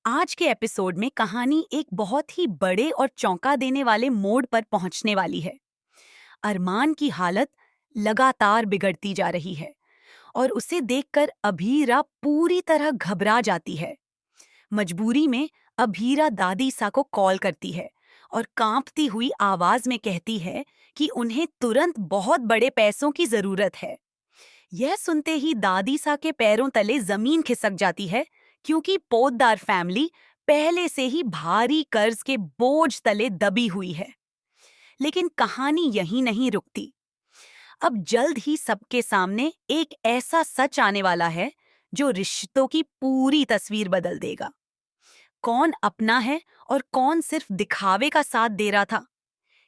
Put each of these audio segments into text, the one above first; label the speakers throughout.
Speaker 1: आज के एपिसोड में कहानी एक बहुत ही बड़े और चौंका देने वाले मोड़ पर पहुंचने वाली है। अरमान की हालत लगातार बिगड़ती जा रही है और उसे देखकर अभीरा पूरी तरह घबरा जाती है। मजबूरी में अभीरा दादी सा को कॉल करती है और कांपती हुई आवाज में कहती है कि उन्हें तुरंत बहुत बड़े पैसों की जरूरत है। यह सुनते ही दादी सा के पैरों तले जमीन खिसक जाती है, क्योंकि पोद्दार फैमिली पहले से ही भारी कर्ज के बोझ तले दबी हुई है। लेकिन कहानी यहीं नहीं रुकती। अब जल्द ही सबके सामने एक ऐसा सच आने वाला है जो रिश्तों की पूरी तस्वीर बदल देगा। कौन अपना है और कौन सिर्फ दिखावे का साथ दे रहा था,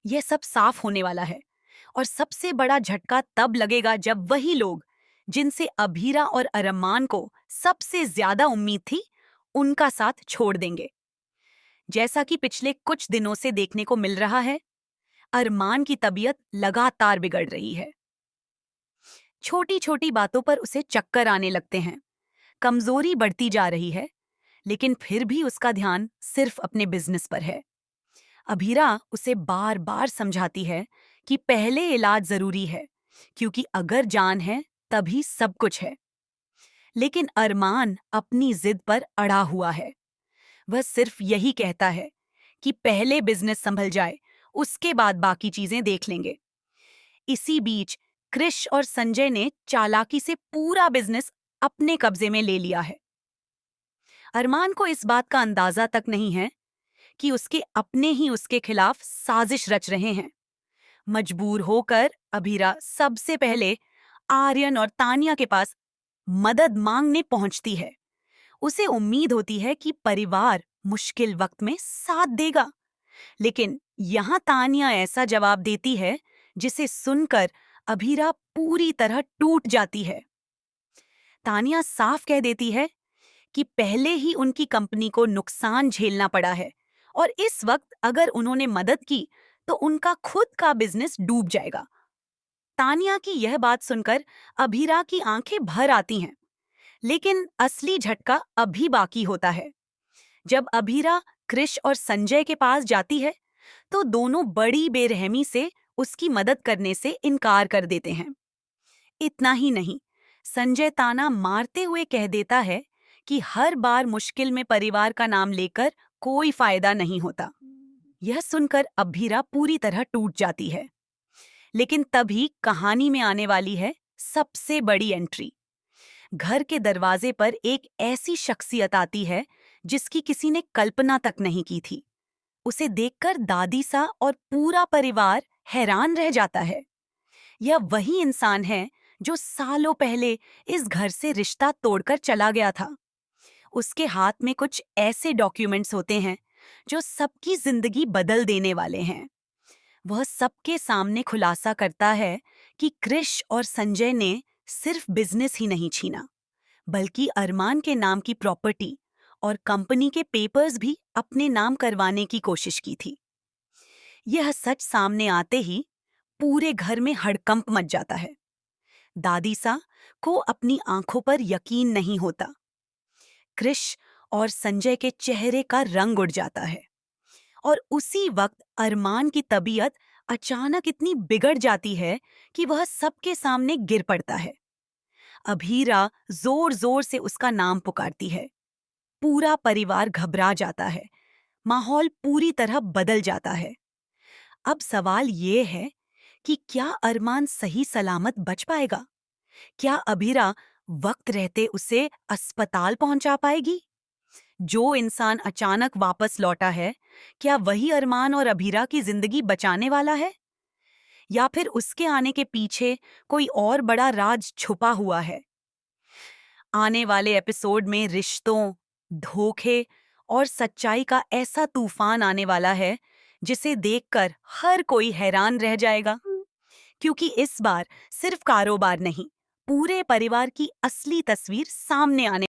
Speaker 1: यह सब साफ होने वाला है। और सबसे बड़ा झटका तब लगेगा जब वही लोग जिनसे अभीरा और अरमान को सबसे ज्यादा उम्मीद थी, उनका साथ छोड़ देंगे। जैसा कि पिछले कुछ दिनों से देखने को मिल रहा है, अरमान की तबीयत लगातार बिगड़ रही है। छोटी छोटी बातों पर उसे चक्कर आने लगते हैं, कमजोरी बढ़ती जा रही है, लेकिन फिर भी उसका ध्यान सिर्फ अपने बिजनेस पर है। अभीरा उसे बार बार समझाती है कि पहले इलाज जरूरी है, क्योंकि अगर जान है तभी सब कुछ है। लेकिन अरमान अपनी जिद पर अड़ा हुआ है। वह सिर्फ यही कहता है कि पहले बिजनेस संभल जाए, उसके बाद बाकी चीजें देख लेंगे। इसी बीच क्रिश और संजय ने चालाकी से पूरा बिजनेस अपने कब्जे में ले लिया है। अरमान को इस बात का अंदाजा तक नहीं है कि उसके अपने ही उसके खिलाफ साजिश रच रहे हैं। मजबूर होकर अभीरा सबसे पहले आर्यन और तानिया के पास मदद मांगने पहुंचती है। उसे उम्मीद होती है कि परिवार मुश्किल वक्त में साथ देगा, लेकिन यहाँ तानिया ऐसा जवाब देती है जिसे सुनकर अभीरा पूरी तरह टूट जाती है। तानिया साफ कह देती है कि पहले ही उनकी कंपनी को नुकसान झेलना पड़ा है और इस वक्त अगर उन्होंने मदद की तो उनका खुद का बिजनेस डूब जाएगा। तानिया की यह बात सुनकर अभीरा की आंखें भर आती हैं, लेकिन असली झटका अभी बाकी होता है। जब अभीरा क्रिश और संजय के पास जाती है तो दोनों बड़ी बेरहमी से उसकी मदद करने से इनकार कर देते हैं। इतना ही नहीं, संजय ताना मारते हुए कह देता है कि हर बार मुश्किल में परिवार का नाम लेकर कोई फायदा नहीं होता। यह सुनकर अभीरा पूरी तरह टूट जाती है। लेकिन तभी कहानी में आने वाली है सबसे बड़ी एंट्री। घर के दरवाजे पर एक ऐसी शख्सियत आती है जिसकी किसी ने कल्पना तक नहीं की थी। उसे देखकर दादी सा और पूरा परिवार हैरान रह जाता है। यह वही इंसान है जो सालों पहले इस घर से रिश्ता तोड़कर चला गया था। उसके हाथ में कुछ ऐसे डॉक्यूमेंट्स होते हैं जो सबकी जिंदगी बदल देने वाले हैं। वह सबके सामने खुलासा करता है कि क्रिश और संजय ने सिर्फ बिजनेस ही नहीं छीना, बल्कि अरमान के नाम की प्रॉपर्टी और कंपनी के पेपर्स भी अपने नाम करवाने की कोशिश की थी। यह सच सामने आते ही पूरे घर में हड़कंप मच जाता है। दादी सा को अपनी आंखों पर यकीन नहीं होता। क्रिश और संजय के चेहरे का रंग उड़ जाता है और उसी वक्त अरमान की तबीयत अचानक इतनी बिगड़ जाती है कि वह सबके सामने गिर पड़ता है। अभीरा जोर जोर से उसका नाम पुकारती है। पूरा परिवार घबरा जाता है। माहौल पूरी तरह बदल जाता है। अब सवाल ये है कि क्या अरमान सही सलामत बच पाएगा? क्या अभीरा वक्त रहते उसे अस्पताल पहुंचा पाएगी? जो इंसान अचानक वापस लौटा है, क्या वही अरमान और अभीरा की जिंदगी बचाने वाला है? या फिर उसके आने के पीछे कोई और बड़ा राज छुपा हुआ है? आने वाले एपिसोड में रिश्तों, धोखे और सच्चाई का ऐसा तूफान आने वाला है जिसे देखकर हर कोई हैरान रह जाएगा। क्योंकि इस बार सिर्फ कारोबार नहीं, पूरे परिवार की असली तस्वीर सामने आने